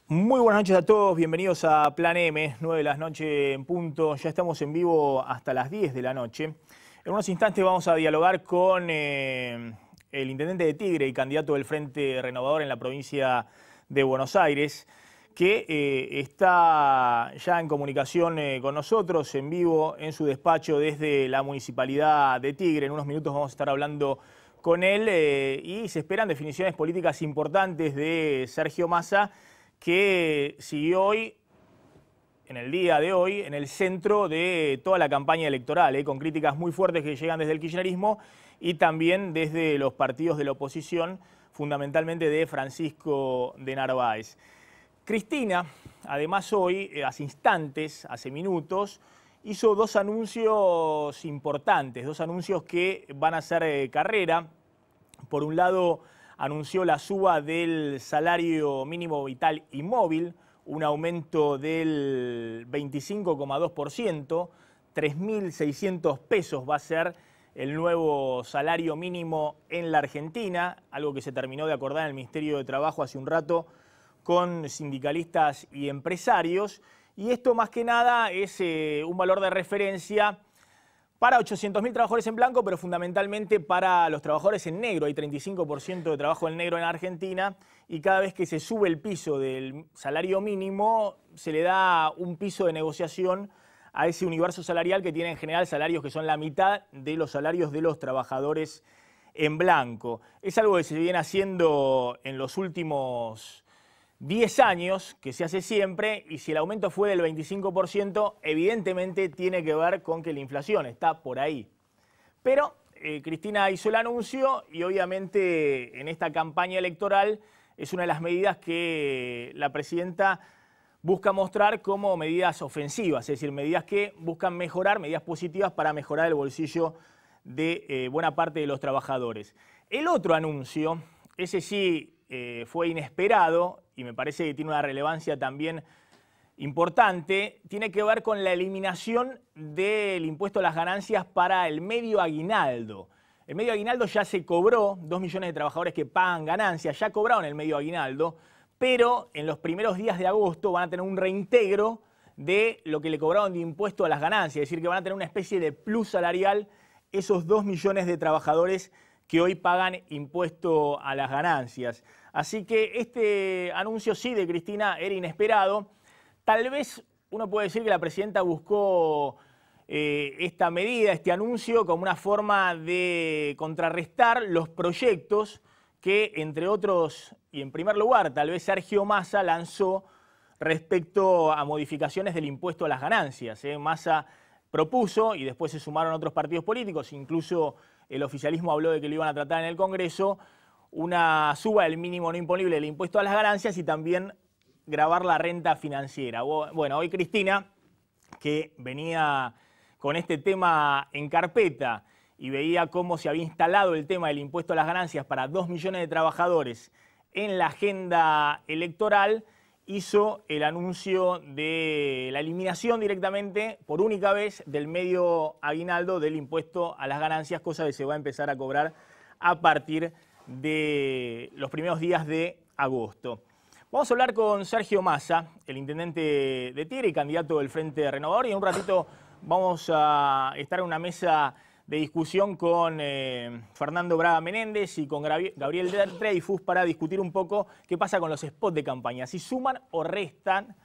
Muy buenas noches a todos, bienvenidos a Plan M, 9 de la noche en punto. Ya estamos en vivo hasta las 10 de la noche. En unos instantes vamos a dialogar con el intendente de Tigre y candidato del Frente Renovador en la provincia de Buenos Aires, que está ya en comunicación con nosotros, en vivo, en su despacho desde la Municipalidad de Tigre. En unos minutos vamos a estar hablando con él y se esperan definiciones políticas importantes de Sergio Massa, que siguió hoy, en el día de hoy, en el centro de toda la campaña electoral, con críticas muy fuertes que llegan desde el kirchnerismo y también desde los partidos de la oposición, fundamentalmente de Francisco de Narváez. Cristina, además hoy, hace instantes, hace minutos, hizo dos anuncios importantes, dos anuncios que van a hacer carrera. Por un lado, anunció la suba del salario mínimo vital y móvil, un aumento del 25,2%, 3.600 pesos va a ser el nuevo salario mínimo en la Argentina, algo que se terminó de acordar en el Ministerio de Trabajo hace un rato con sindicalistas y empresarios. Y esto más que nada es un valor de referencia para 800.000 trabajadores en blanco, pero fundamentalmente para los trabajadores en negro. Hay 35% de trabajo en negro en Argentina y cada vez que se sube el piso del salario mínimo se le da un piso de negociación a ese universo salarial que tiene en general salarios que son la mitad de los salarios de los trabajadores en blanco. Es algo que se viene haciendo en los últimos 10 años, que se hace siempre, y si el aumento fue del 25%, evidentemente tiene que ver con que la inflación está por ahí. Pero Cristina hizo el anuncio y obviamente en esta campaña electoral es una de las medidas que la presidenta busca mostrar como medidas ofensivas, es decir, medidas que buscan mejorar, medidas positivas para mejorar el bolsillo de buena parte de los trabajadores. El otro anuncio, ese sí fue inesperado y me parece que tiene una relevancia también importante, tiene que ver con la eliminación del impuesto a las ganancias para el medio aguinaldo. El medio aguinaldo ya se cobró, 2 millones de trabajadores que pagan ganancias ya cobraron el medio aguinaldo, pero en los primeros días de agosto van a tener un reintegro de lo que le cobraron de impuesto a las ganancias, es decir, que van a tener una especie de plus salarial esos 2 millones de trabajadores que hoy pagan impuesto a las ganancias. Así que este anuncio sí de Cristina era inesperado. Tal vez uno puede decir que la presidenta buscó esta medida, este anuncio, como una forma de contrarrestar los proyectos que, entre otros, y en primer lugar, tal vez Sergio Massa lanzó respecto a modificaciones del impuesto a las ganancias. Massa propuso, y después se sumaron otros partidos políticos, incluso el oficialismo habló de que lo iban a tratar en el Congreso, una suba del mínimo no imponible del impuesto a las ganancias y también gravar la renta financiera. Bueno, hoy Cristina, que venía con este tema en carpeta y veía cómo se había instalado el tema del impuesto a las ganancias para 2 millones de trabajadores en la agenda electoral, hizo el anuncio de la eliminación directamente, por única vez, del medio aguinaldo del impuesto a las ganancias, cosa que se va a empezar a cobrar a partir de los primeros días de agosto. Vamos a hablar con Sergio Massa, el intendente de Tigre y candidato del Frente Renovador, y en un ratito vamos a estar en una mesa de discusión con Fernando Braga Menéndez y con Gabriel Dreyfus para discutir un poco qué pasa con los spots de campaña, si suman o restan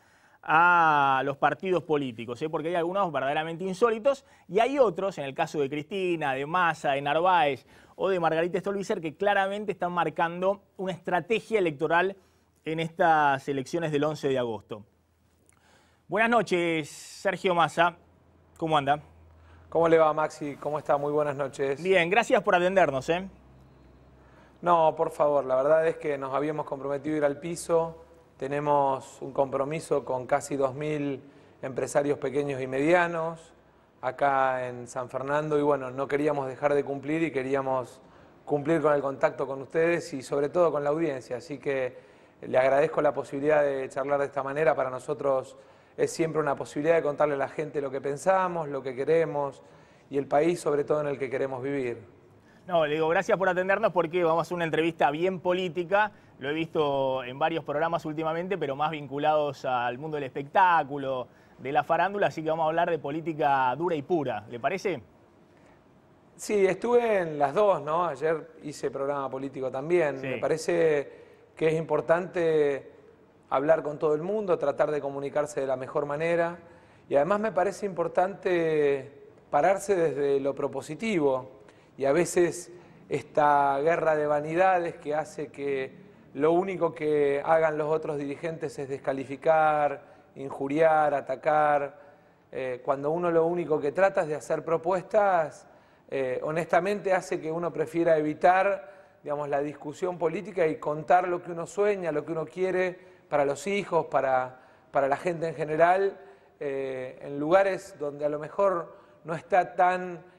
a los partidos políticos, porque hay algunos verdaderamente insólitos y hay otros, en el caso de Cristina, de Massa, de Narváez o de Margarita Stolbizer, que claramente están marcando una estrategia electoral en estas elecciones del 11 de agosto. Buenas noches, Sergio Massa. ¿Cómo anda? ¿Cómo le va, Maxi? ¿Cómo está? Muy buenas noches. Bien, gracias por atendernos. No, por favor, la verdad es que nos habíamos comprometido a ir al piso. Tenemos un compromiso con casi 2.000 empresarios pequeños y medianos acá en San Fernando y bueno, no queríamos dejar de cumplir y queríamos cumplir con el contacto con ustedes y sobre todo con la audiencia. Así que le agradezco la posibilidad de charlar de esta manera. Para nosotros es siempre una posibilidad de contarle a la gente lo que pensamos, lo que queremos y el país sobre todo en el que queremos vivir. No, le digo gracias por atendernos porque vamos a hacer una entrevista bien política. Lo he visto en varios programas últimamente, pero más vinculados al mundo del espectáculo, de la farándula, así que vamos a hablar de política dura y pura. ¿Le parece? Sí, estuve en las dos, ¿no? Ayer hice programa político también. Sí. Me parece que es importante hablar con todo el mundo, tratar de comunicarse de la mejor manera. Y además me parece importante pararse desde lo propositivo. Y a veces esta guerra de vanidades que hace que lo único que hagan los otros dirigentes es descalificar, injuriar, atacar. Cuando uno lo único que trata es de hacer propuestas, honestamente hace que uno prefiera evitar, digamos, la discusión política y contar lo que uno sueña, lo que uno quiere para los hijos, para la gente en general, en lugares donde a lo mejor no está tan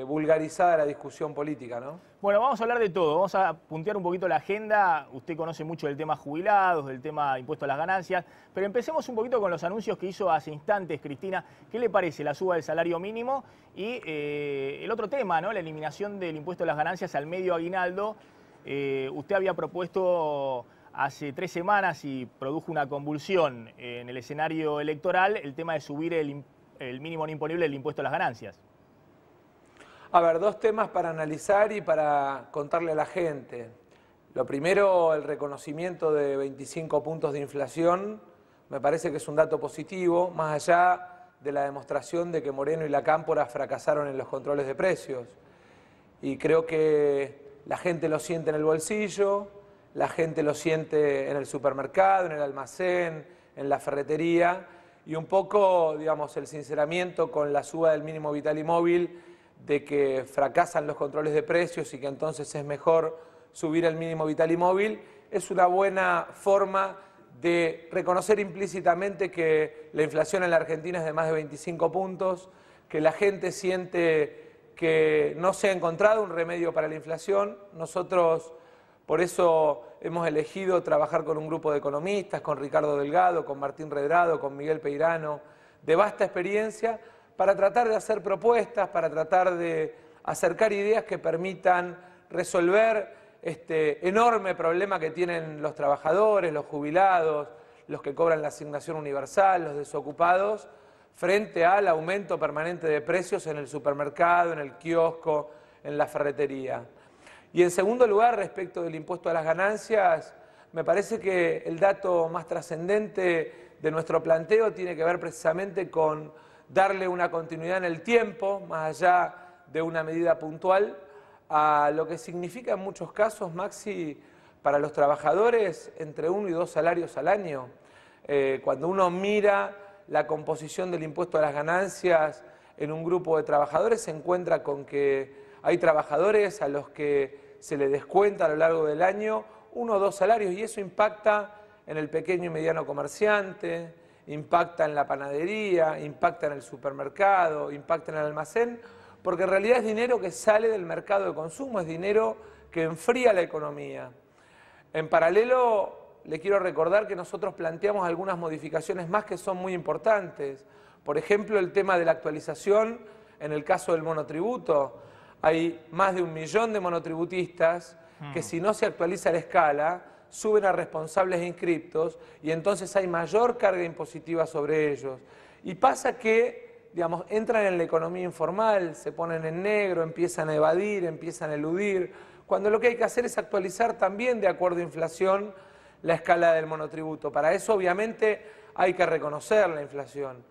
vulgarizada la discusión política, ¿no? Bueno, vamos a hablar de todo, vamos a puntear un poquito la agenda. Usted conoce mucho del tema jubilados, del tema impuesto a las ganancias, pero empecemos un poquito con los anuncios que hizo hace instantes Cristina. ¿Qué le parece la suba del salario mínimo? Y el otro tema, ¿no? La eliminación del impuesto a las ganancias al medio aguinaldo. Usted había propuesto hace 3 semanas y produjo una convulsión en el escenario electoral el tema de subir el mínimo no imponible del impuesto a las ganancias. A ver, dos temas para analizar y para contarle a la gente. Lo primero, el reconocimiento de 25 puntos de inflación, me parece que es un dato positivo, más allá de la demostración de que Moreno y la Cámpora fracasaron en los controles de precios. Y creo que la gente lo siente en el bolsillo, la gente lo siente en el supermercado, en el almacén, en la ferretería, y un poco, digamos, el sinceramiento con la suba del mínimo vital y móvil, de que fracasan los controles de precios y que entonces es mejor subir el mínimo vital y móvil, es una buena forma de reconocer implícitamente que la inflación en la Argentina es de más de 25 puntos, que la gente siente que no se ha encontrado un remedio para la inflación. Nosotros por eso hemos elegido trabajar con un grupo de economistas, con Ricardo Delgado, con Martín Redrado, con Miguel Peirano, de vasta experiencia, para tratar de hacer propuestas, para tratar de acercar ideas que permitan resolver este enorme problema que tienen los trabajadores, los jubilados, los que cobran la asignación universal, los desocupados, frente al aumento permanente de precios en el supermercado, en el kiosco, en la ferretería. Y en segundo lugar, respecto del impuesto a las ganancias, me parece que el dato más trascendente de nuestro planteo tiene que ver precisamente con darle una continuidad en el tiempo, más allá de una medida puntual, a lo que significa en muchos casos, Maxi, para los trabajadores, entre 1 y 2 salarios al año. Cuando uno mira la composición del impuesto a las ganancias en un grupo de trabajadores, se encuentra con que hay trabajadores a los que se les descuenta a lo largo del año 1 o 2 salarios, y eso impacta en el pequeño y mediano comerciante, impacta en la panadería, impacta en el supermercado, impacta en el almacén, porque en realidad es dinero que sale del mercado de consumo, es dinero que enfría la economía. En paralelo, le quiero recordar que nosotros planteamos algunas modificaciones más que son muy importantes. Por ejemplo, el tema de la actualización en el caso del monotributo. Hay más de 1 millón de monotributistas que, si no se actualiza la escala, suben a responsables inscriptos y entonces hay mayor carga impositiva sobre ellos. Y pasa que, digamos, entran en la economía informal, se ponen en negro, empiezan a evadir, empiezan a eludir, cuando lo que hay que hacer es actualizar también, de acuerdo a inflación, la escala del monotributo. Para eso, obviamente, hay que reconocer la inflación.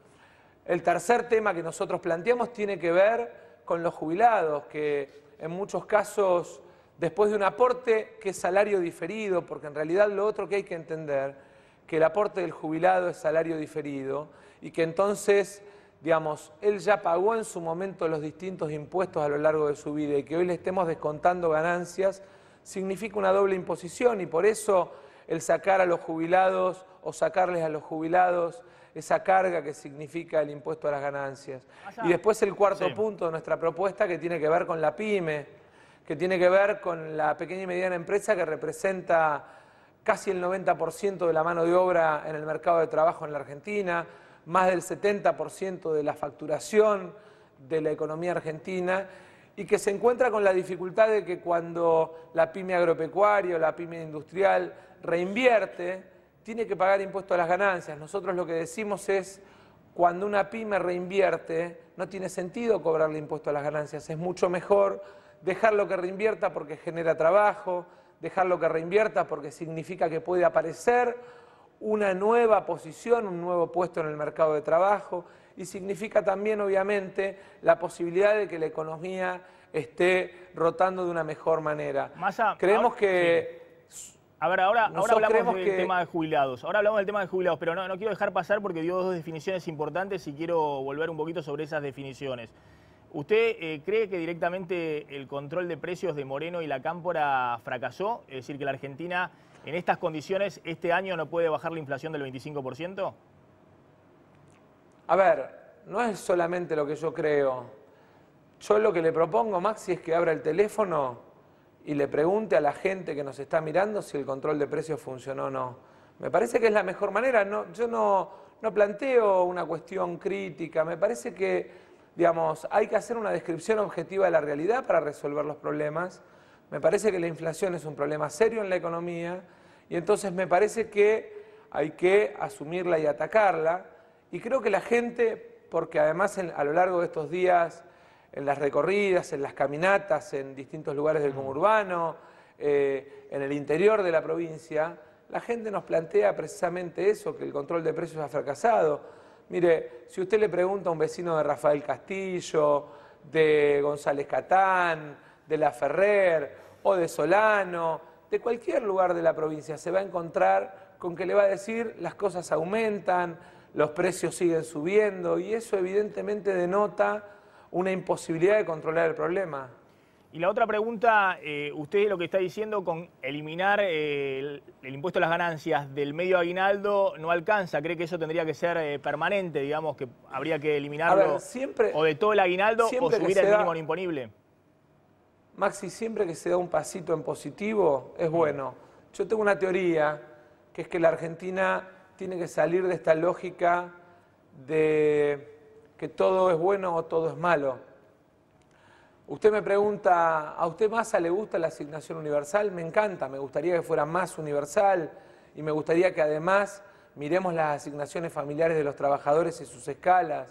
El tercer tema que nosotros planteamos tiene que ver con los jubilados, que en muchos casos, después de un aporte que es salario diferido, porque en realidad lo otro que hay que entender, que el aporte del jubilado es salario diferido y que entonces, digamos, él ya pagó en su momento los distintos impuestos a lo largo de su vida y que hoy le estemos descontando ganancias, significa una doble imposición, y por eso el sacar a los jubilados o sacarles a los jubilados esa carga que significa el impuesto a las ganancias. Y después el cuarto punto de nuestra propuesta, que tiene que ver con la pyme, que tiene que ver con la pequeña y mediana empresa, que representa casi el 90% de la mano de obra en el mercado de trabajo en la Argentina, más del 70% de la facturación de la economía argentina, y que se encuentra con la dificultad de que cuando la pyme agropecuaria o la pyme industrial reinvierte, tiene que pagar impuesto a las ganancias. Nosotros lo que decimos es, cuando una pyme reinvierte, no tiene sentido cobrarle impuesto a las ganancias, es mucho mejor dejarlo que reinvierta porque genera trabajo, dejarlo que reinvierta porque significa que puede aparecer una nueva posición, un nuevo puesto en el mercado de trabajo, y significa también, obviamente, la posibilidad de que la economía esté rotando de una mejor manera. Massa, creemos ahora, que... sí. A ver, ahora hablamos del tema de jubilados. Ahora hablamos del tema de jubilados, pero no quiero dejar pasar porque dio dos definiciones importantes y quiero volver un poquito sobre esas definiciones. ¿Usted cree que directamente el control de precios de Moreno y la Cámpora fracasó? Es decir, que la Argentina en estas condiciones este año no puede bajar la inflación del 25%? A ver, no es solamente lo que yo creo. Yo lo que le propongo, Maxi, es que abra el teléfono y le pregunte a la gente que nos está mirando si el control de precios funcionó o no. Me parece que es la mejor manera. Yo no planteo una cuestión crítica. Me parece que, digamos, hay que hacer una descripción objetiva de la realidad para resolver los problemas. Me parece que la inflación es un problema serio en la economía y entonces me parece que hay que asumirla y atacarla. Y creo que la gente, porque además a lo largo de estos días, en las recorridas, en las caminatas, en distintos lugares del conurbano, en el interior de la provincia, la gente nos plantea precisamente eso, que el control de precios ha fracasado. Mire, si usted le pregunta a un vecino de Rafael Castillo, de González Catán, de La Ferrer o de Solano, de cualquier lugar de la provincia, se va a encontrar con que le va a decir las cosas aumentan, los precios siguen subiendo y eso evidentemente denota una imposibilidad de controlar el problema. Y la otra pregunta, usted lo que está diciendo con eliminar el impuesto a las ganancias del medio aguinaldo no alcanza, ¿cree que eso tendría que ser permanente, digamos, que habría que eliminarlo A ver, siempre, o de todo el aguinaldo o subir el mínimo no imponible? Maxi, siempre que se da un pasito en positivo es bueno. Yo tengo una teoría que es que la Argentina tiene que salir de esta lógica de que todo es bueno o todo es malo. Usted me pregunta, ¿a usted Massa le gusta la asignación universal? Me encanta, me gustaría que fuera más universal y me gustaría que además miremos las asignaciones familiares de los trabajadores y sus escalas.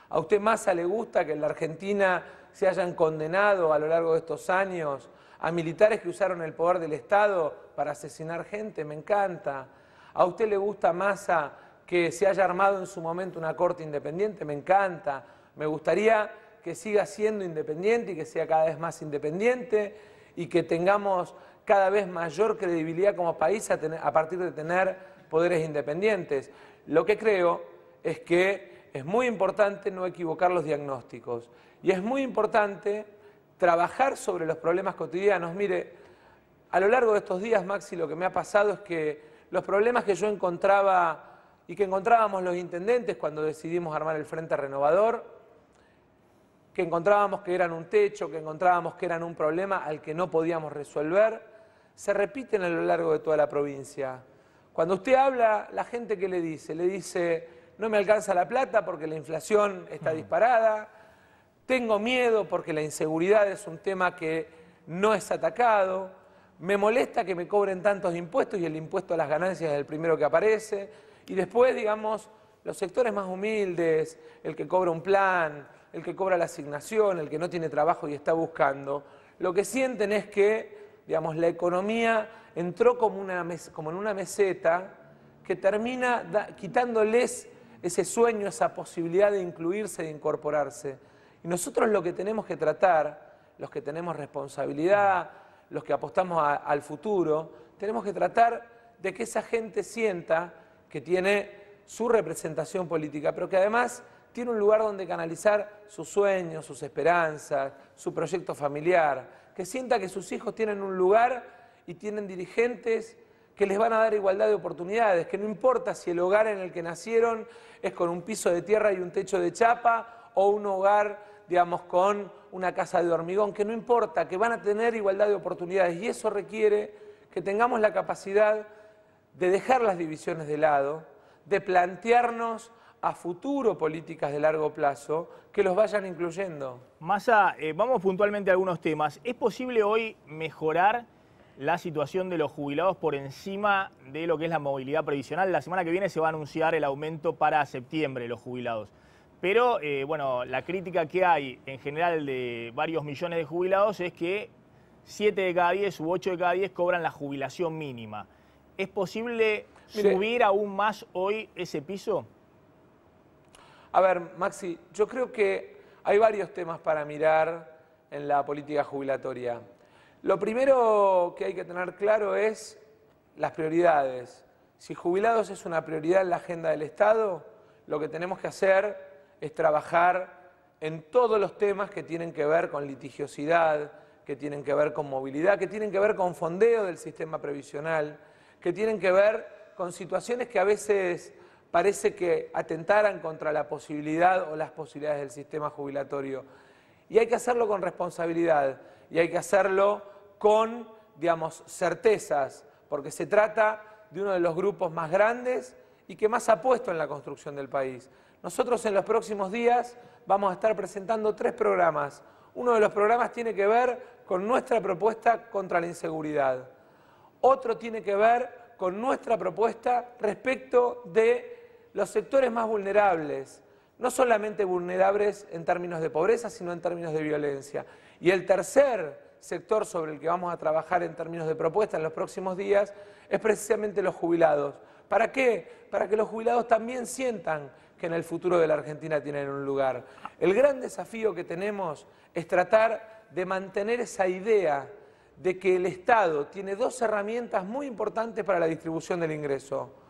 ¿A usted Massa le gusta que en la Argentina se hayan condenado a lo largo de estos años a militares que usaron el poder del Estado para asesinar gente? Me encanta. ¿A usted le gusta, Massa, que se haya armado en su momento una corte independiente? Me encanta. Me gustaría que siga siendo independiente y que sea cada vez más independiente y que tengamos cada vez mayor credibilidad como país a partir de tener poderes independientes. Lo que creo es que es muy importante no equivocar los diagnósticos y es muy importante trabajar sobre los problemas cotidianos. Mire, a lo largo de estos días, Maxi, lo que me ha pasado es que los problemas que yo encontraba y que encontrábamos los intendentes cuando decidimos armar el Frente Renovador, que encontrábamos que eran un techo, que encontrábamos que eran un problema al que no podíamos resolver, se repiten a lo largo de toda la provincia. Cuando usted habla, la gente ¿qué le dice? Le dice, no me alcanza la plata porque la inflación está disparada, tengo miedo porque la inseguridad es un tema que no es atacado, me molesta que me cobren tantos impuestos y el impuesto a las ganancias es el primero que aparece. Y después, digamos, los sectores más humildes, el que cobra un plan, el que cobra la asignación, el que no tiene trabajo y está buscando, lo que sienten es que, digamos, la economía entró como en una meseta que termina quitándoles ese sueño, esa posibilidad de incluirse, de incorporarse. Y nosotros lo que tenemos que tratar, los que tenemos responsabilidad, los que apostamos al futuro, tenemos que tratar de que esa gente sienta que tiene su representación política, pero que además tiene un lugar donde canalizar sus sueños, sus esperanzas, su proyecto familiar, que sienta que sus hijos tienen un lugar y tienen dirigentes que les van a dar igualdad de oportunidades, que no importa si el hogar en el que nacieron es con un piso de tierra y un techo de chapa o un hogar, digamos, con una casa de hormigón, que no importa, que van a tener igualdad de oportunidades y eso requiere que tengamos la capacidad de dejar las divisiones de lado, de plantearnos a futuro políticas de largo plazo que los vayan incluyendo. Massa, vamos puntualmente a algunos temas. ¿Es posible hoy mejorar la situación de los jubilados por encima de lo que es la movilidad previsional? La semana que viene se va a anunciar el aumento para septiembre de los jubilados. Pero, bueno, la crítica que hay en general de varios millones de jubilados es que 7 de cada 10 u 8 de cada 10 cobran la jubilación mínima. ¿Es posible subir aún más hoy ese piso? A ver, Maxi, yo creo que hay varios temas para mirar en la política jubilatoria. Lo primero que hay que tener claro es las prioridades. Si jubilados es una prioridad en la agenda del Estado, lo que tenemos que hacer es trabajar en todos los temas que tienen que ver con litigiosidad, que tienen que ver con movilidad, que tienen que ver con fondeo del sistema previsional, que tienen que ver con situaciones que a veces parece que atentaran contra la posibilidad o las posibilidades del sistema jubilatorio. Y hay que hacerlo con responsabilidad y hay que hacerlo con, digamos, certezas, porque se trata de uno de los grupos más grandes y que más ha puesto en la construcción del país. Nosotros en los próximos días vamos a estar presentando 3 programas. Uno de los programas tiene que ver con nuestra propuesta contra la inseguridad. Otro tiene que ver con nuestra propuesta respecto de los sectores más vulnerables, no solamente vulnerables en términos de pobreza, sino en términos de violencia. Y el tercer sector sobre el que vamos a trabajar en términos de propuesta en los próximos días es precisamente los jubilados. ¿Para qué? Para que los jubilados también sientan que en el futuro de la Argentina tienen un lugar. El gran desafío que tenemos es tratar de mantener esa idea de que el Estado tiene 2 herramientas muy importantes para la distribución del ingreso.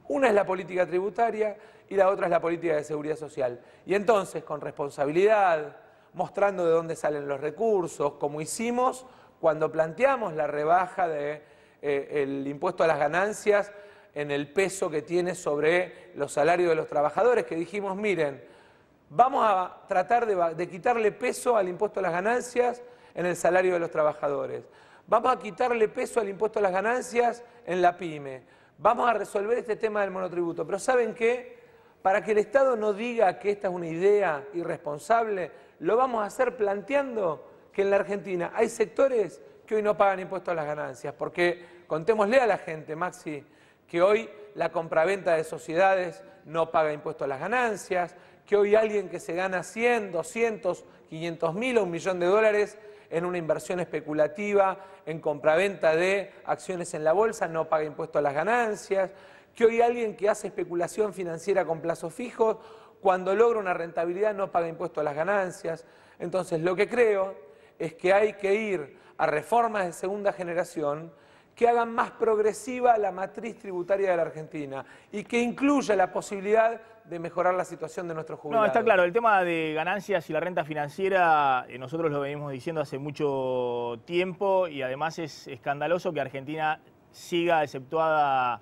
Una es la política tributaria y la otra es la política de seguridad social. Y entonces, con responsabilidad, mostrando de dónde salen los recursos, como hicimos cuando planteamos la rebaja del impuesto a las ganancias en el peso que tiene sobre los salarios de los trabajadores, que dijimos, miren, vamos a tratar de quitarle peso al impuesto a las ganancias en el salario de los trabajadores. Vamos a quitarle peso al impuesto a las ganancias en la pyme. Vamos a resolver este tema del monotributo. Pero ¿saben qué? Para que el Estado no diga que esta es una idea irresponsable, lo vamos a hacer planteando que en la Argentina hay sectores que hoy no pagan impuestos a las ganancias. Porque contémosle a la gente, Maxi, que hoy la compraventa de sociedades no paga impuestos a las ganancias, que hoy alguien que se gana 100, 200, 500 mil o $1.000.000 en una inversión especulativa, en compraventa de acciones en la bolsa, no paga impuesto a las ganancias, que hoy alguien que hace especulación financiera con plazos fijos, cuando logra una rentabilidad no paga impuesto a las ganancias. Entonces, lo que creo es que hay que ir a reformas de segunda generación que hagan más progresiva la matriz tributaria de la Argentina y que incluya la posibilidad de mejorar la situación de nuestros jubilados. No, está claro, el tema de ganancias y la renta financiera, nosotros lo venimos diciendo hace mucho tiempo y además es escandaloso que Argentina siga exceptuada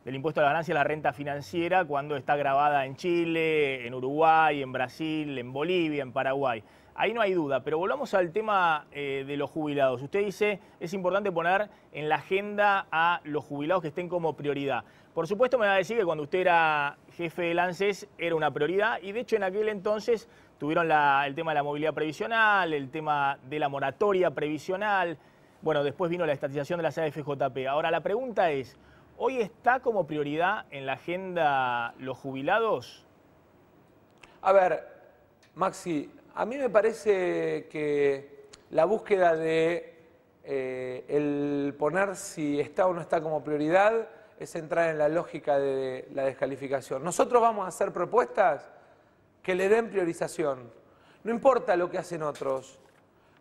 del impuesto a la ganancia la renta financiera cuando está grabada en Chile, en Uruguay, en Brasil, en Bolivia, en Paraguay. Ahí no hay duda, pero volvamos al tema de los jubilados. Usted dice es importante poner en la agenda a los jubilados que estén como prioridad. Por supuesto me va a decir que cuando usted era jefe del ANSES era una prioridad y de hecho en aquel entonces tuvieron el tema de la movilidad previsional, el tema de la moratoria previsional, bueno, después vino la estatización de las AFJP. Ahora la pregunta es, ¿hoy está como prioridad en la agenda los jubilados? A ver, Maxi, a mí me parece que la búsqueda de el poner si está o no está como prioridad es entrar en la lógica de la descalificación. Nosotros vamos a hacer propuestas que le den priorización. No importa lo que hacen otros,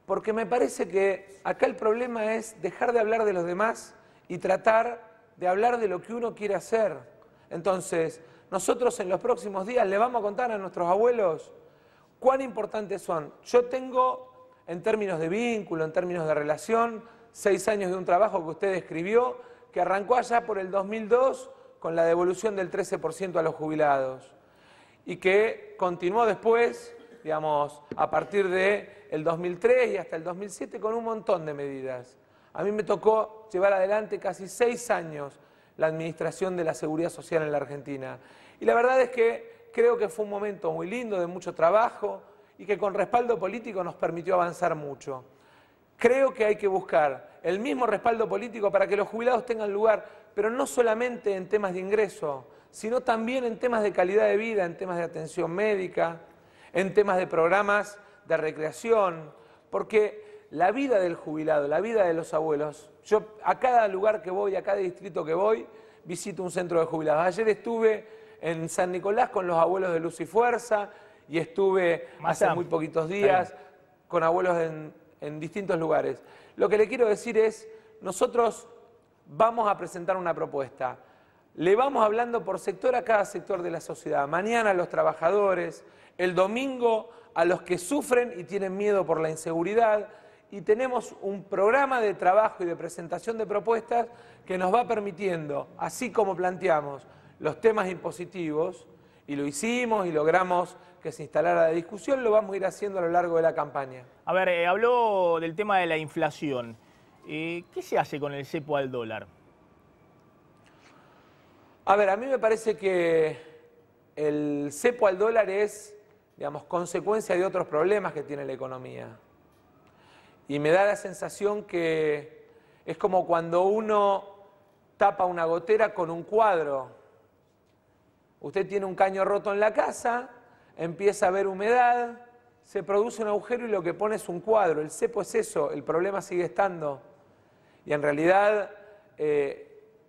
porque me parece que acá el problema es dejar de hablar de los demás y tratar de hablar de lo que uno quiere hacer. Entonces, nosotros en los próximos días le vamos a contar a nuestros abuelos cuán importantes son. Yo tengo, en términos de vínculo, en términos de relación, 6 años de un trabajo que usted describió, que arrancó allá por el 2002 con la devolución del 13% a los jubilados y que continuó después, digamos, a partir del 2003 y hasta el 2007 con un montón de medidas. A mí me tocó llevar adelante casi 6 años la administración de la seguridad social en la Argentina. Y la verdad es que creo que fue un momento muy lindo, de mucho trabajo y que con respaldo político nos permitió avanzar mucho. Creo que hay que buscar el mismo respaldo político para que los jubilados tengan lugar, pero no solamente en temas de ingreso, sino también en temas de calidad de vida, en temas de atención médica, en temas de programas de recreación, porque la vida del jubilado, la vida de los abuelos, yo a cada lugar que voy, a cada distrito que voy, visito un centro de jubilados. Ayer estuve en San Nicolás con los abuelos de Luz y Fuerza y estuve hace muy poquitos días con abuelos en distintos lugares. Lo que le quiero decir es, nosotros vamos a presentar una propuesta. Le vamos hablando por sector a cada sector de la sociedad. Mañana a los trabajadores, el domingo a los que sufren y tienen miedo por la inseguridad. Y tenemos un programa de trabajo y de presentación de propuestas que nos va permitiendo, así como planteamos los temas impositivos, y lo hicimos y logramos que se instalara la discusión, lo vamos a ir haciendo a lo largo de la campaña. A ver, habló del tema de la inflación. ¿Qué se hace con el cepo al dólar? A ver, a mí me parece que el cepo al dólar es, digamos, consecuencia de otros problemas que tiene la economía. Y me da la sensación que es como cuando uno tapa una gotera con un cuadro. Usted tiene un caño roto en la casa, empieza a haber humedad, se produce un agujero y lo que pone es un cuadro. El cepo es eso, el problema sigue estando. Y en realidad,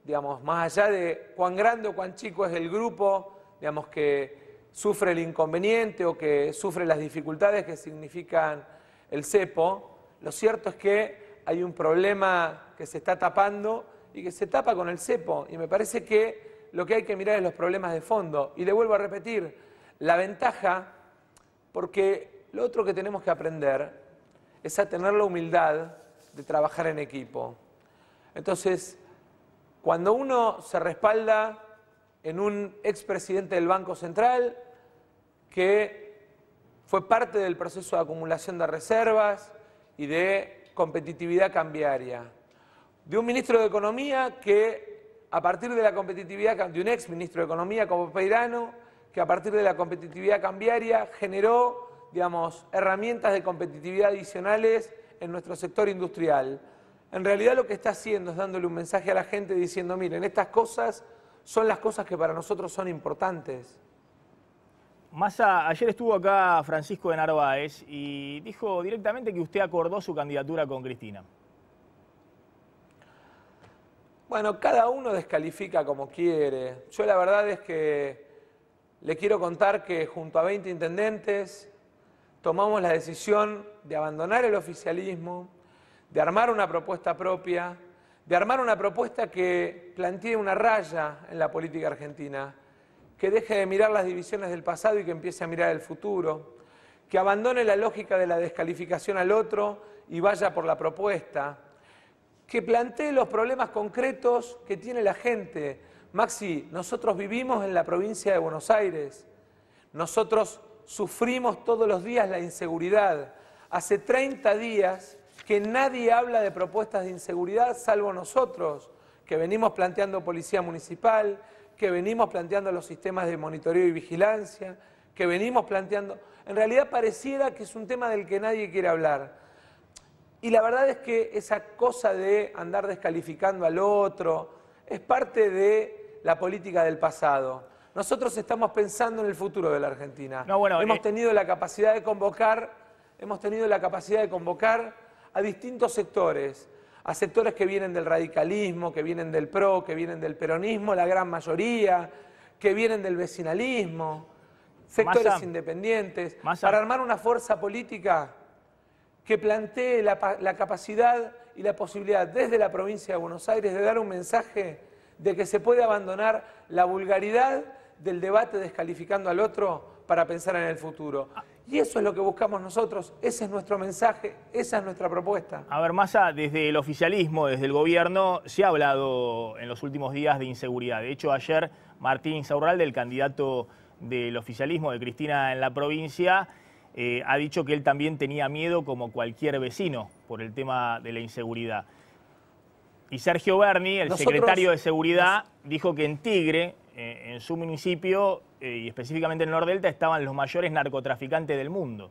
digamos, más allá de cuán grande o cuán chico es el grupo, digamos, que sufre el inconveniente o que sufre las dificultades que significan el cepo, lo cierto es que hay un problema que se está tapando y que se tapa con el cepo. Y me parece que lo que hay que mirar es los problemas de fondo. Y le vuelvo a repetir, la ventaja, porque lo otro que tenemos que aprender es a tener la humildad de trabajar en equipo. Entonces, cuando uno se respalda en un expresidente del Banco Central que fue parte del proceso de acumulación de reservas y de competitividad cambiaria, de un ministro de Economía que a partir de la competitividad, de un ex ministro de Economía como Peirano, que a partir de la competitividad cambiaria generó, digamos, herramientas de competitividad adicionales en nuestro sector industrial. En realidad lo que está haciendo es dándole un mensaje a la gente diciendo, miren, estas cosas son las cosas que para nosotros son importantes. Massa, ayer estuvo acá Francisco de Narváez y dijo directamente que usted acordó su candidatura con Cristina. Bueno, cada uno descalifica como quiere. Yo la verdad es que le quiero contar que junto a 20 intendentes tomamos la decisión de abandonar el oficialismo, de armar una propuesta propia, de armar una propuesta que plantee una raya en la política argentina, que deje de mirar las divisiones del pasado y que empiece a mirar el futuro, que abandone la lógica de la descalificación al otro y vaya por la propuesta, que plantee los problemas concretos que tiene la gente. Maxi, nosotros vivimos en la provincia de Buenos Aires, nosotros sufrimos todos los días la inseguridad. Hace 30 días que nadie habla de propuestas de inseguridad salvo nosotros, que venimos planteando policía municipal, que venimos planteando los sistemas de monitoreo y vigilancia, que venimos planteando... En realidad pareciera que es un tema del que nadie quiere hablar. Y la verdad es que esa cosa de andar descalificando al otro es parte de la política del pasado. Nosotros estamos pensando en el futuro de la Argentina. Hemos tenido la capacidad de convocar a distintos sectores, a sectores que vienen del radicalismo, que vienen del PRO, que vienen del peronismo, la gran mayoría, que vienen del vecinalismo, sectores independientes, para armar una fuerza política que plantee la capacidad y la posibilidad desde la provincia de Buenos Aires de dar un mensaje de que se puede abandonar la vulgaridad del debate descalificando al otro para pensar en el futuro. Y eso es lo que buscamos nosotros, ese es nuestro mensaje, esa es nuestra propuesta. A ver, Massa, desde el oficialismo, desde el gobierno, se ha hablado en los últimos días de inseguridad. De hecho, ayer Martín Insaurralde, el candidato del oficialismo de Cristina en la provincia, ha dicho que él también tenía miedo como cualquier vecino por el tema de la inseguridad. Y Sergio Berni, el secretario de Seguridad, dijo que en Tigre en su municipio, y específicamente en Nordelta, estaban los mayores narcotraficantes del mundo.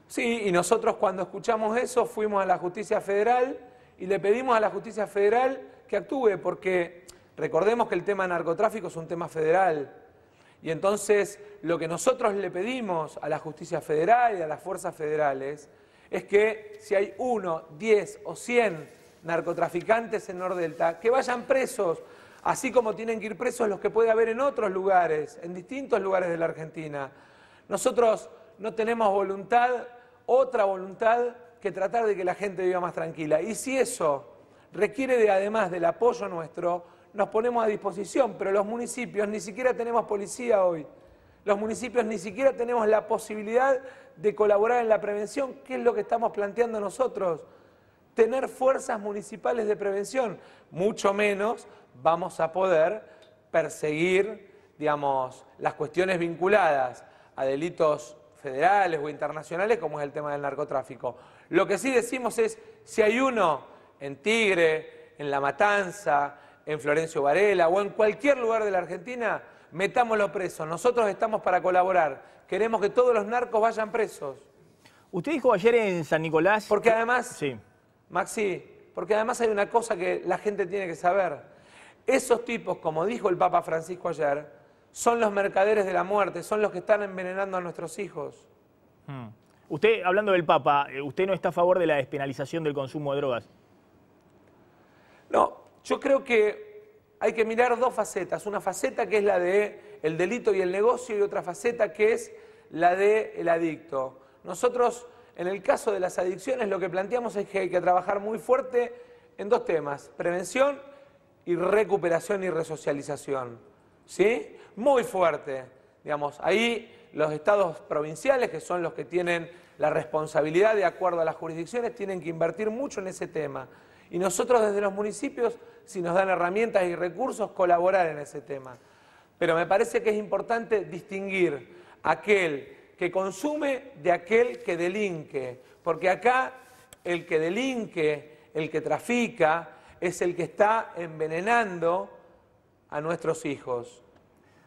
Sí, y nosotros cuando escuchamos eso fuimos a la Justicia Federal y le pedimos a la Justicia Federal que actúe, porque recordemos que el tema de narcotráfico es un tema federal. Y entonces lo que nosotros le pedimos a la Justicia Federal y a las fuerzas federales es que si hay 1, 10 o 100 narcotraficantes en Nordelta, que vayan presos, así como tienen que ir presos los que puede haber en otros lugares, en distintos lugares de la Argentina. Nosotros no tenemos otra voluntad que tratar de que la gente viva más tranquila. Y si eso requiere además del apoyo nuestro, nos ponemos a disposición, pero los municipios ni siquiera tenemos policía hoy. Los municipios ni siquiera tenemos la posibilidad de colaborar en la prevención, que es lo que estamos planteando nosotros. Tener fuerzas municipales de prevención, mucho menos vamos a poder perseguir, digamos, las cuestiones vinculadas a delitos federales o internacionales, como es el tema del narcotráfico. Lo que sí decimos es, si hay uno en Tigre, en La Matanza, en Florencio Varela o en cualquier lugar de la Argentina, metámoslo preso. Nosotros estamos para colaborar. Queremos que todos los narcos vayan presos. Usted dijo ayer en San Nicolás... Porque además, sí. Maxi, porque además hay una cosa que la gente tiene que saber. Esos tipos, como dijo el Papa Francisco ayer, son los mercaderes de la muerte, son los que están envenenando a nuestros hijos. Usted, hablando del Papa, ¿usted no está a favor de la despenalización del consumo de drogas? No, yo creo que hay que mirar dos facetas. Una faceta que es la del delito y el negocio y otra faceta que es la del adicto. Nosotros, en el caso de las adicciones, lo que planteamos es que hay que trabajar muy fuerte en dos temas: prevención y recuperación y resocialización. ¿Sí? Muy fuerte. Digamos, ahí los estados provinciales, que son los que tienen la responsabilidad de acuerdo a las jurisdicciones, tienen que invertir mucho en ese tema. Y nosotros desde los municipios, si nos dan herramientas y recursos, colaborar en ese tema. Pero me parece que es importante distinguir aquel que consume de aquel que delinque. Porque acá el que delinque, el que trafica, es el que está envenenando a nuestros hijos.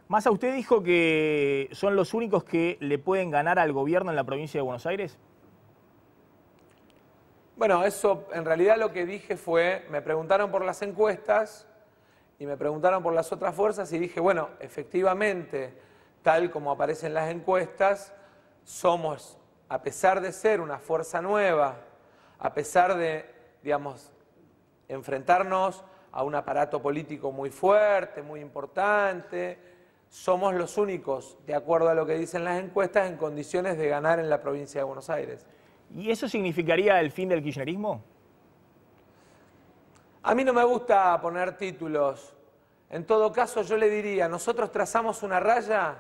Massa, ¿usted dijo que son los únicos que le pueden ganar al gobierno en la provincia de Buenos Aires? Bueno, eso en realidad lo que dije fue, me preguntaron por las encuestas y me preguntaron por las otras fuerzas y dije, bueno, efectivamente, tal como aparecen las encuestas, somos, a pesar de ser una fuerza nueva, a pesar de, digamos, enfrentarnos a un aparato político muy fuerte, muy importante, somos los únicos, de acuerdo a lo que dicen las encuestas, en condiciones de ganar en la provincia de Buenos Aires. ¿Y eso significaría el fin del kirchnerismo? A mí no me gusta poner títulos. En todo caso, yo le diría, nosotros trazamos una raya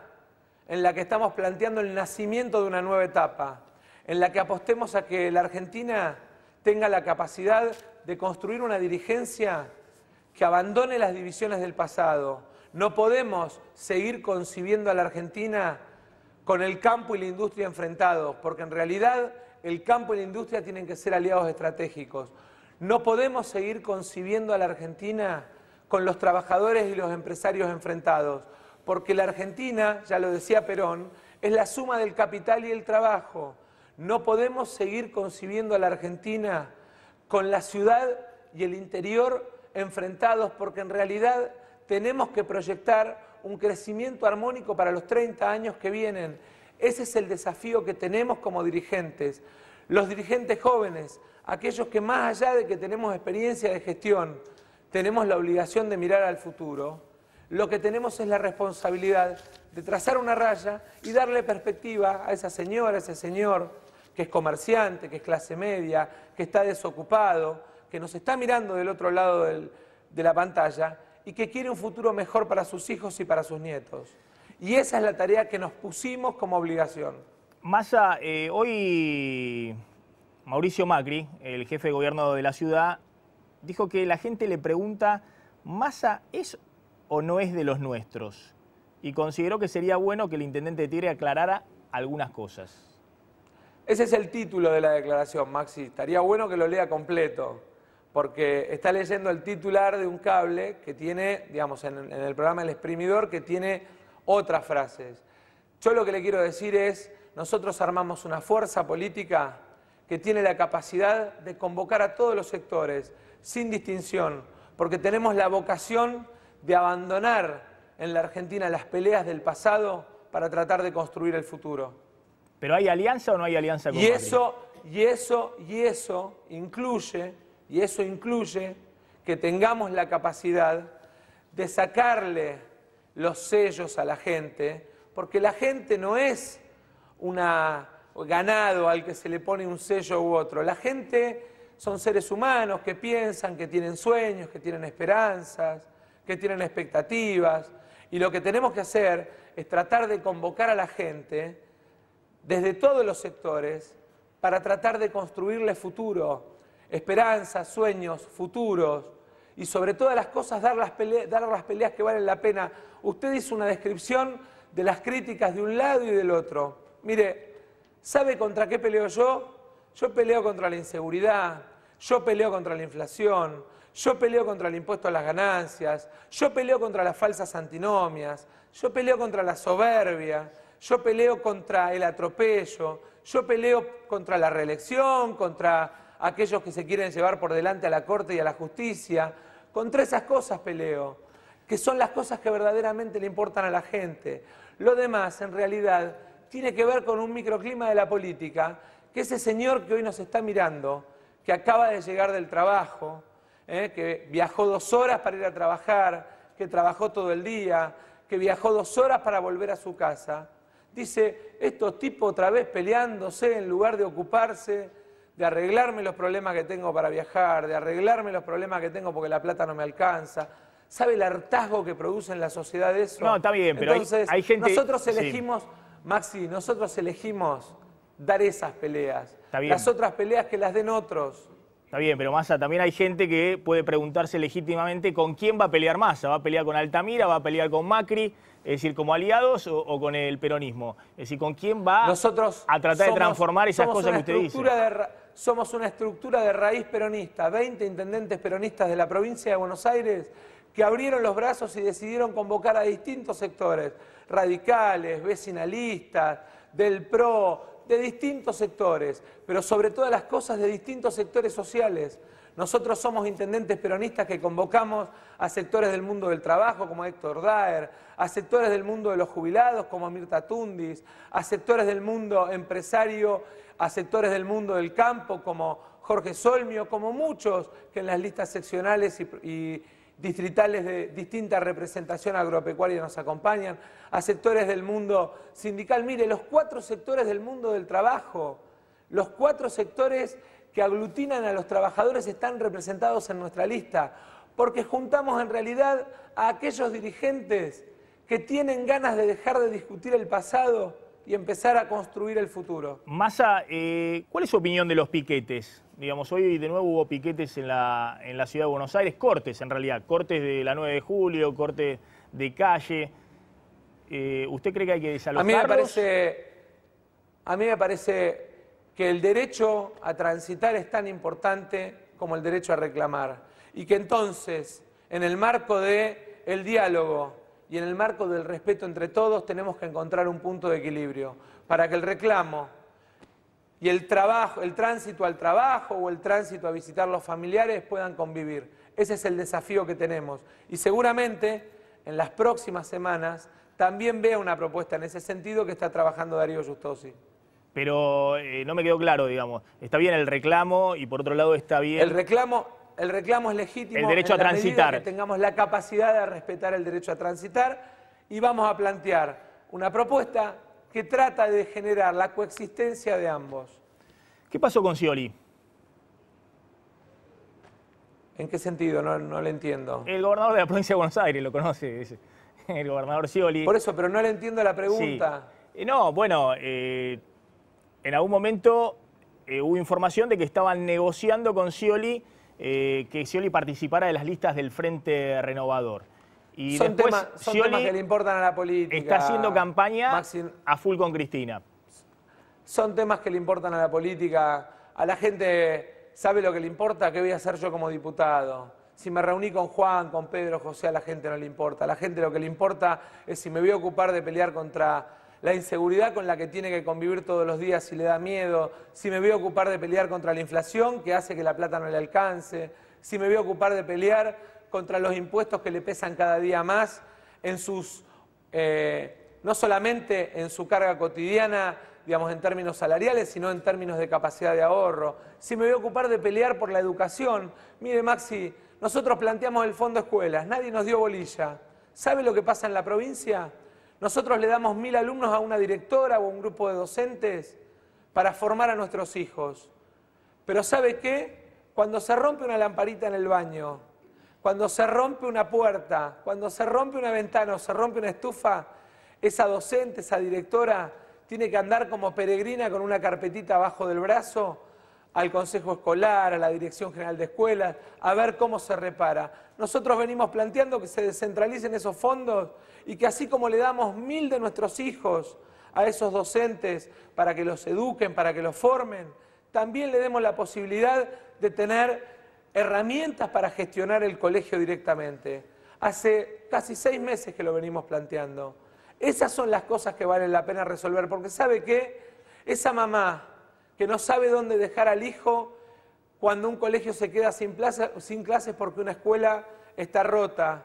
en la que estamos planteando el nacimiento de una nueva etapa, en la que apostemos a que la Argentina tenga la capacidad de construir una dirigencia que abandone las divisiones del pasado. No podemos seguir concibiendo a la Argentina con el campo y la industria enfrentados, porque en realidad el campo y la industria tienen que ser aliados estratégicos. No podemos seguir concibiendo a la Argentina con los trabajadores y los empresarios enfrentados, porque la Argentina, ya lo decía Perón, es la suma del capital y el trabajo. No podemos seguir concibiendo a la Argentina con la ciudad y el interior enfrentados, porque en realidad tenemos que proyectar un crecimiento armónico para los 30 años que vienen. Ese es el desafío que tenemos como dirigentes. Los dirigentes jóvenes, aquellos que más allá de que tenemos experiencia de gestión, tenemos la obligación de mirar al futuro, lo que tenemos es la responsabilidad de trazar una raya y darle perspectiva a esa señora, a ese señor que es comerciante, que es clase media, que está desocupado, que nos está mirando del otro lado de la pantalla y que quiere un futuro mejor para sus hijos y para sus nietos. Y esa es la tarea que nos pusimos como obligación. Massa, hoy Mauricio Macri, el jefe de gobierno de la ciudad, dijo que la gente le pregunta, ¿Massa es o no es de los nuestros? Y consideró que sería bueno que el intendente de Tigre aclarara algunas cosas. Ese es el título de la declaración, Maxi. Estaría bueno que lo lea completo, porque está leyendo el titular de un cable que tiene, digamos, en el programa El Exprimidor, que tiene otras frases. Yo lo que le quiero decir es, nosotros armamos una fuerza política que tiene la capacidad de convocar a todos los sectores, sin distinción, porque tenemos la vocación de abandonar en la Argentina las peleas del pasado para tratar de construir el futuro. ¿Pero hay alianza o no hay alianza con Macri? Y eso incluye que tengamos la capacidad de sacarle los sellos a la gente, porque la gente no es un ganado al que se le pone un sello u otro. La gente son seres humanos que piensan, que tienen sueños, que tienen esperanzas, que tienen expectativas. Y lo que tenemos que hacer es tratar de convocar a la gente desde todos los sectores para tratar de construirle futuro, esperanzas, sueños, futuros y sobre todas las cosas dar las peleas que valen la pena. Usted hizo una descripción de las críticas de un lado y del otro. Mire, ¿sabe contra qué peleo yo? Yo peleo contra la inseguridad, yo peleo contra la inflación, yo peleo contra el impuesto a las ganancias, yo peleo contra las falsas antinomias, yo peleo contra la soberbia, yo peleo contra el atropello, yo peleo contra la reelección, contra aquellos que se quieren llevar por delante a la Corte y a la justicia. Contra esas cosas peleo, que son las cosas que verdaderamente le importan a la gente. Lo demás, en realidad, tiene que ver con un microclima de la política, que ese señor que hoy nos está mirando, que acaba de llegar del trabajo, que viajó 2 horas para ir a trabajar, que trabajó todo el día, que viajó 2 horas para volver a su casa, dice, estos tipos otra vez peleándose en lugar de ocuparse de arreglarme los problemas que tengo para viajar, de arreglarme los problemas que tengo porque la plata no me alcanza. ¿Sabe el hartazgo que produce en la sociedad eso? No, está bien, pero entonces, hay gente... Nosotros elegimos, sí. Maxi, nosotros elegimos dar esas peleas. Está bien. Las otras peleas que las den otros. Está bien, pero Massa, también hay gente que puede preguntarse legítimamente con quién va a pelear Massa. ¿Va a pelear con Altamira? ¿Va a pelear con Macri? Es decir, como aliados o con el peronismo. Es decir, ¿con quién va a tratar de transformar esas cosas que usted dice? Somos una estructura de raíz peronista, 20 intendentes peronistas de la provincia de Buenos Aires que abrieron los brazos y decidieron convocar a distintos sectores, radicales, vecinalistas, del PRO, de distintos sectores, pero sobre todas las cosas de distintos sectores sociales. Nosotros somos intendentes peronistas que convocamos a sectores del mundo del trabajo como Héctor Daer, a sectores del mundo de los jubilados como Mirta Tundis, a sectores del mundo empresario, a sectores del mundo del campo como Jorge Solmio, como muchos que en las listas seccionales y distritales de distinta representación agropecuaria nos acompañan, a sectores del mundo sindical. Mire, los 4 sectores del mundo del trabajo, los 4 sectores que aglutinan a los trabajadores están representados en nuestra lista, porque juntamos en realidad a aquellos dirigentes que tienen ganas de dejar de discutir el pasado y empezar a construir el futuro. Massa, ¿cuál es su opinión de los piquetes? Digamos, hoy de nuevo hubo piquetes en la ciudad de Buenos Aires, cortes en realidad, cortes de la 9 de julio, cortes de calle. ¿Usted cree que hay que desalojarlos? A mí me parece que el derecho a transitar es tan importante como el derecho a reclamar. Y que entonces, en el marco del diálogo y en el marco del respeto entre todos, tenemos que encontrar un punto de equilibrio para que el reclamo y el tránsito al trabajo o el tránsito a visitar a los familiares puedan convivir. Ese es el desafío que tenemos. Y seguramente, en las próximas semanas, también vea una propuesta en ese sentido que está trabajando Darío Justosi. Pero no me quedó claro, digamos. Está bien el reclamo y por otro lado está bien... El reclamo es legítimo. El derecho a transitar. Que tengamos la capacidad de respetar el derecho a transitar y vamos a plantear una propuesta que trata de generar la coexistencia de ambos. ¿Qué pasó con Scioli? ¿En qué sentido? No le entiendo. El gobernador de la provincia de Buenos Aires, lo conoce, el gobernador Scioli. Por eso, pero no le entiendo la pregunta. Sí. No, bueno, en algún momento hubo información de que estaban negociando con Scioli que Scioli participara de las listas del Frente Renovador. Y son temas que le importan a la política. Está haciendo campaña a full con Cristina. Son temas que le importan a la política. A la gente ¿sabe lo que le importa? ¿Qué voy a hacer yo como diputado? Si me reuní con Juan, con Pedro, José, a la gente no le importa. A la gente lo que le importa es si me voy a ocupar de pelear contra la inseguridad con la que tiene que convivir todos los días si le da miedo, si me voy a ocupar de pelear contra la inflación que hace que la plata no le alcance, si me voy a ocupar de pelear contra los impuestos que le pesan cada día más en sus, no solamente en su carga cotidiana, digamos, en términos salariales, sino en términos de capacidad de ahorro. Si me voy a ocupar de pelear por la educación. Mire, Maxi, nosotros planteamos el Fondo Escuelas, nadie nos dio bolilla. ¿Sabe lo que pasa en la provincia? Nosotros le damos 1000 alumnos a una directora o a un grupo de docentes para formar a nuestros hijos. Pero ¿sabe qué? Cuando se rompe una lamparita en el baño, cuando se rompe una puerta, cuando se rompe una ventana o se rompe una estufa, esa docente, esa directora, tiene que andar como peregrina con una carpetita abajo del brazo al Consejo Escolar, a la Dirección General de Escuelas, a ver cómo se repara. Nosotros venimos planteando que se descentralicen esos fondos y que así como le damos 1000 de nuestros hijos a esos docentes para que los eduquen, para que los formen, también le demos la posibilidad de tener herramientas para gestionar el colegio directamente. Hace casi 6 meses que lo venimos planteando. Esas son las cosas que valen la pena resolver, porque ¿sabe qué? Esa mamá que no sabe dónde dejar al hijo cuando un colegio se queda sin clases porque una escuela está rota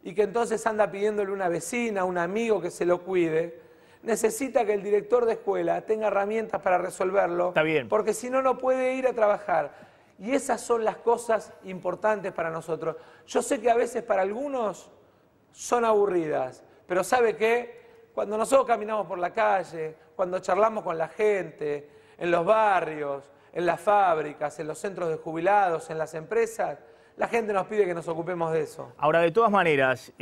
y que entonces anda pidiéndole a una vecina, a un amigo que se lo cuide, necesita que el director de escuela tenga herramientas para resolverlo. Está bien. Porque si no, no puede ir a trabajar. Y esas son las cosas importantes para nosotros. Yo sé que a veces para algunos son aburridas, pero ¿sabe qué? Cuando nosotros caminamos por la calle, cuando charlamos con la gente, en los barrios, en las fábricas, en los centros de jubilados, en las empresas, la gente nos pide que nos ocupemos de eso. Ahora, de todas maneras,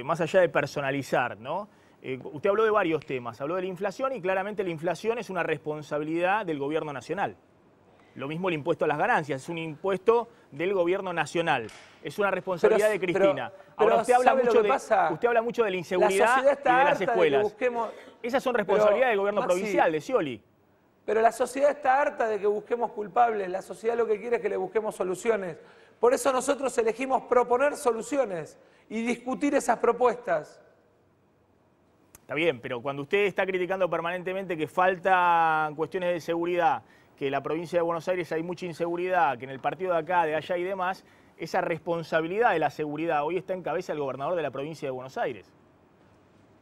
más allá de personalizar, ¿no? Usted habló de varios temas, habló de la inflación y claramente la inflación es una responsabilidad del gobierno nacional. Lo mismo el impuesto a las ganancias, es un impuesto del gobierno nacional. Es una responsabilidad de Cristina. Ahora, usted habla mucho de la inseguridad y de las escuelas. Esas son responsabilidades del gobierno provincial, de Scioli. Pero la sociedad está harta de que busquemos culpables, la sociedad lo que quiere es que le busquemos soluciones. Por eso nosotros elegimos proponer soluciones y discutir esas propuestas. Está bien, pero cuando usted está criticando permanentemente que faltan cuestiones de seguridad, que en la provincia de Buenos Aires hay mucha inseguridad, que en el partido de acá, de allá y demás, esa responsabilidad de la seguridad hoy está en cabeza del gobernador de la provincia de Buenos Aires.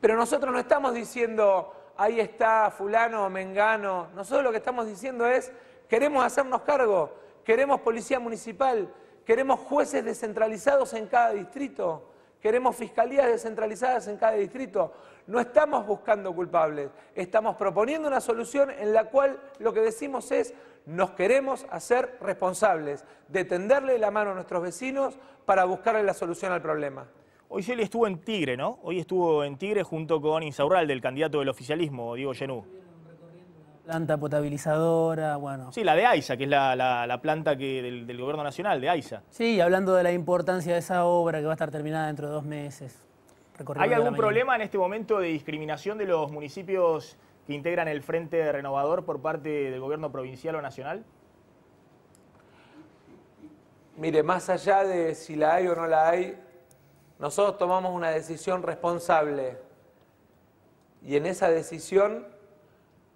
Pero nosotros no estamos diciendo, ahí está fulano o mengano. Nosotros lo que estamos diciendo es, queremos hacernos cargo, queremos policía municipal, queremos jueces descentralizados en cada distrito, queremos fiscalías descentralizadas en cada distrito. No estamos buscando culpables, estamos proponiendo una solución en la cual lo que decimos es, nos queremos hacer responsables de tenderle la mano a nuestros vecinos para buscarle la solución al problema. Hoy Scioli estuvo en Tigre, ¿no? Hoy estuvo en Tigre junto con Insaurralde, el candidato del oficialismo, Diego Genú. Planta potabilizadora, bueno. Sí, la de AISA, que es la planta del gobierno nacional, de AISA. Sí, hablando de la importancia de esa obra que va a estar terminada dentro de 2 meses. ¿Hay algún problema en este momento de discriminación de los municipios que integran el Frente Renovador por parte del gobierno provincial o nacional? Mire, más allá de si la hay o no la hay, nosotros tomamos una decisión responsable y en esa decisión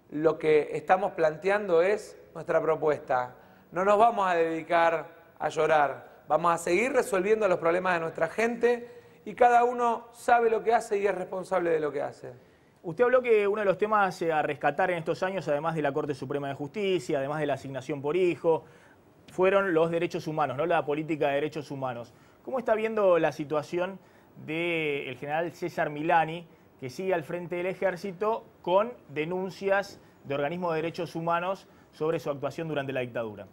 lo que estamos planteando es nuestra propuesta. No nos vamos a dedicar a llorar, vamos a seguir resolviendo los problemas de nuestra gente y cada uno sabe lo que hace y es responsable de lo que hace. Usted habló que uno de los temas a rescatar en estos años, además de la Corte Suprema de Justicia, además de la asignación por hijo, fueron los derechos humanos, ¿no? La política de derechos humanos. ¿Cómo está viendo la situación del general César Milani, que sigue al frente del Ejército con denuncias de organismos de derechos humanos sobre su actuación durante la dictadura?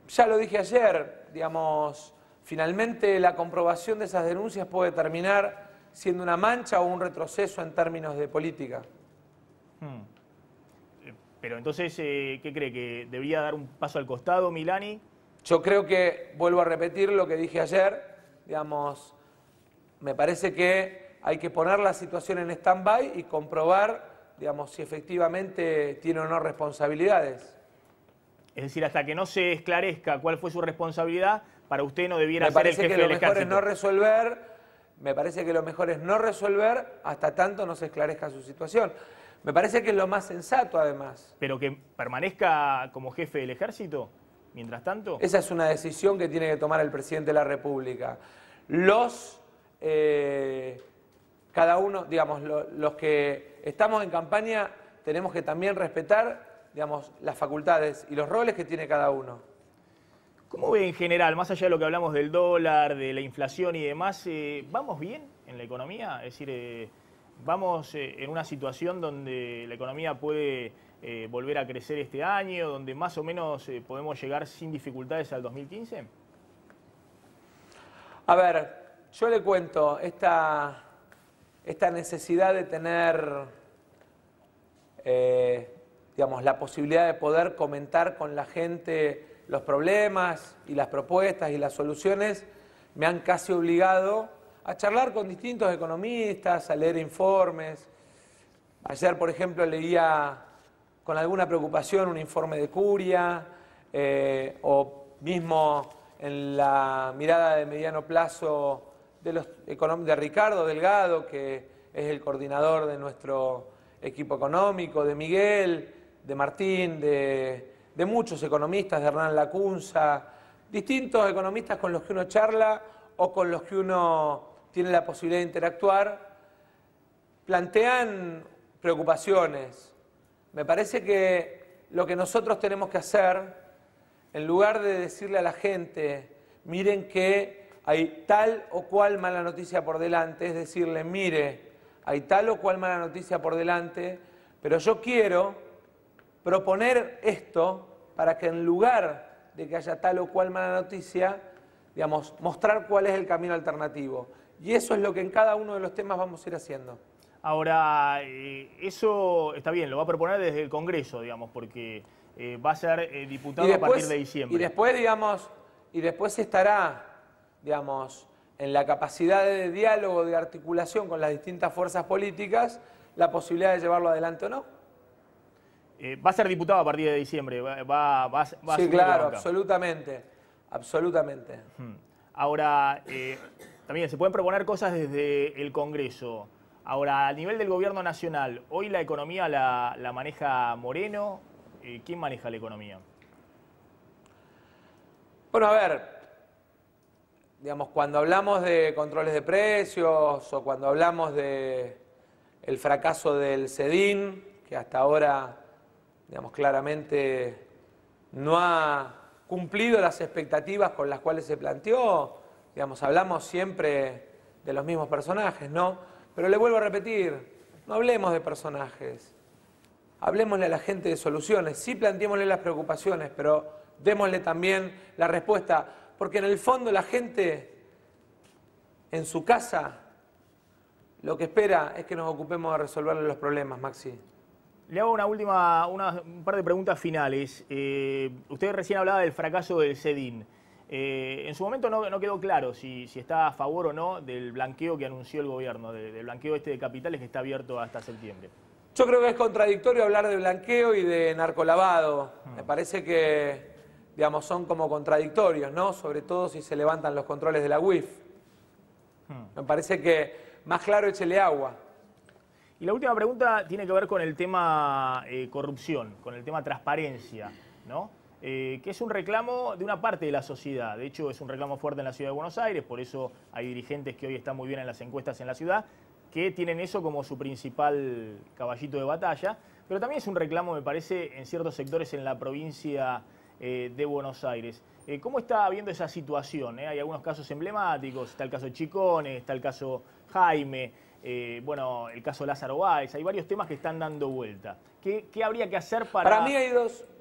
Ya lo dije ayer, digamos, finalmente la comprobación de esas denuncias puede terminar siendo una mancha o un retroceso en términos de política. Pero entonces, ¿qué cree? ¿Que debería dar un paso al costado Milani? Yo creo que, vuelvo a repetir lo que dije ayer, digamos, me parece que hay que poner la situación en stand-by y comprobar, digamos, si efectivamente tiene o no responsabilidades. Es decir, hasta que no se esclarezca cuál fue su responsabilidad, para usted no debiera ser el jefe del ejército. Me parece que lo mejor es no resolver hasta tanto no se esclarezca su situación. Me parece que es lo más sensato, además. ¿Pero que permanezca como jefe del ejército, mientras tanto? Esa es una decisión que tiene que tomar el presidente de la República. Cada uno, digamos, los que estamos en campaña tenemos que también respetar, digamos, las facultades y los roles que tiene cada uno. ¿Cómo ve en general, más allá de lo que hablamos del dólar, de la inflación y demás, vamos bien en la economía? Es decir, vamos en una situación donde la economía puede volver a crecer este año, donde más o menos podemos llegar sin dificultades al 2015. A ver, yo le cuento esta necesidad de tener, digamos, la posibilidad de poder comentar con la gente los problemas y las propuestas y las soluciones, me han casi obligado a charlar con distintos economistas, a leer informes. Ayer, por ejemplo, leía con alguna preocupación un informe de Curia, o mismo en la mirada de mediano plazo de Ricardo Delgado, que es el coordinador de nuestro equipo económico, de Miguel, de Martín, de muchos economistas, de Hernán Lacunza, distintos economistas con los que uno charla o con los que uno tiene la posibilidad de interactuar, plantean preocupaciones. Me parece que lo que nosotros tenemos que hacer, en lugar de decirle a la gente, miren que hay tal o cual mala noticia por delante, es decirle, mire, hay tal o cual mala noticia por delante, pero yo quiero proponer esto para que en lugar de que haya tal o cual mala noticia, digamos, mostrar cuál es el camino alternativo. Y eso es lo que en cada uno de los temas vamos a ir haciendo. Ahora, eso está bien, lo va a proponer desde el Congreso, digamos, porque va a ser diputado a partir de diciembre. Y después estará, digamos, en la capacidad de diálogo, de articulación con las distintas fuerzas políticas, la posibilidad de llevarlo adelante o no. Va a ser diputado a partir de diciembre. Sí, claro, absolutamente. Absolutamente. Ahora, también se pueden proponer cosas desde el Congreso. Ahora, a nivel del gobierno nacional, ¿hoy la economía la maneja Moreno? ¿Quién maneja la economía? Bueno, a ver, digamos, cuando hablamos de controles de precios o cuando hablamos de el fracaso del SEDIN, que hasta ahora, digamos, claramente no ha cumplido las expectativas con las cuales se planteó, digamos, hablamos siempre de los mismos personajes, ¿no? Pero le vuelvo a repetir, no hablemos de personajes, hablemosle a la gente de soluciones, sí planteémosle las preocupaciones, pero démosle también la respuesta, porque en el fondo la gente en su casa lo que espera es que nos ocupemos de resolverle los problemas, Maxi. Le hago un par de preguntas finales. Usted recién hablaba del fracaso del SEDIN. En su momento no quedó claro si está a favor o no del blanqueo que anunció el gobierno, del blanqueo de capitales que está abierto hasta septiembre. Yo creo que es contradictorio hablar de blanqueo y de narcolavado. Me parece que, digamos, son como contradictorios, ¿no? Sobre todo si se levantan los controles de la UIF. Me parece que más claro échele agua. Y la última pregunta tiene que ver con el tema corrupción, con el tema transparencia, ¿no? Que es un reclamo de una parte de la sociedad. De hecho, es un reclamo fuerte en la ciudad de Buenos Aires, por eso hay dirigentes que hoy están muy bien en las encuestas en la ciudad, que tienen eso como su principal caballito de batalla. Pero también es un reclamo, me parece, en ciertos sectores en la provincia de Buenos Aires. ¿Cómo está viendo esa situación? Hay algunos casos emblemáticos, está el caso Chicone, está el caso Jaime, bueno, el caso Lázaro Báez, hay varios temas que están dando vuelta. ¿Qué habría que hacer para mí hay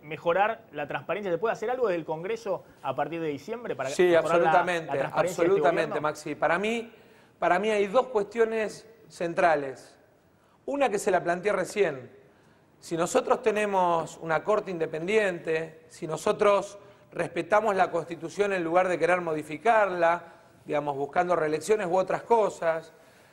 mejorar la transparencia? ¿Se puede hacer algo desde el Congreso a partir de diciembre para sí, mejorar absolutamente, la transparencia absolutamente, de este Maxi. Para mí hay dos cuestiones centrales. Una que se la planteé recién. Si nosotros tenemos una Corte independiente, si nosotros respetamos la Constitución en lugar de querer modificarla, digamos, buscando reelecciones u otras cosas,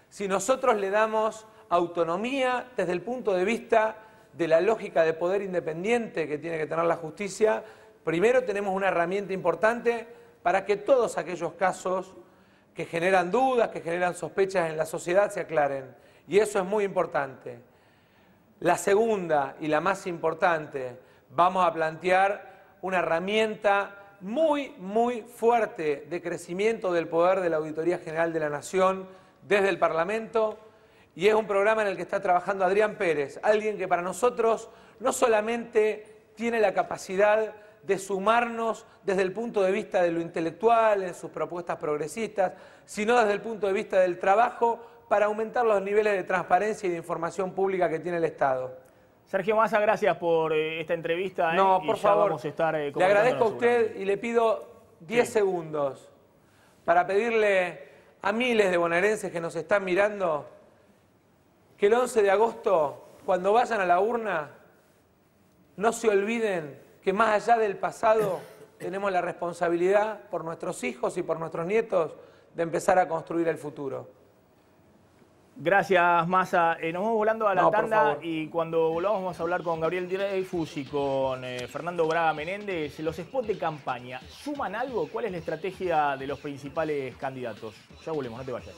si nosotros le damos autonomía desde el punto de vista de la lógica de poder independiente que tiene que tener la justicia, Primero tenemos una herramienta importante para que todos aquellos casos que generan dudas, que generan sospechas en la sociedad se aclaren. Y eso es muy importante. La segunda y la más importante, vamos a plantear una herramienta muy fuerte de crecimiento del poder de la Auditoría General de la Nación desde el Parlamento, y es un programa en el que está trabajando Adrián Pérez, alguien que para nosotros no solamente tiene la capacidad de sumarnos desde el punto de vista de lo intelectual, en sus propuestas progresistas, sino desde el punto de vista del trabajo para aumentar los niveles de transparencia y de información pública que tiene el Estado. Sergio Massa, gracias por esta entrevista. No, por favor, vamos a estar, le agradezco a usted y le pido 10 segundos para pedirle a miles de bonaerenses que nos están mirando que el 11 de agosto, cuando vayan a la urna, no se olviden que más allá del pasado tenemos la responsabilidad por nuestros hijos y por nuestros nietos de empezar a construir el futuro. Gracias, Massa. Nos vamos volando a la tanda y cuando volvamos vamos a hablar con Gabriel Dreyfus y con Fernando Braga Menéndez. Los spots de campaña, ¿suman algo? ¿Cuál es la estrategia de los principales candidatos? Ya volvemos, no te vayas.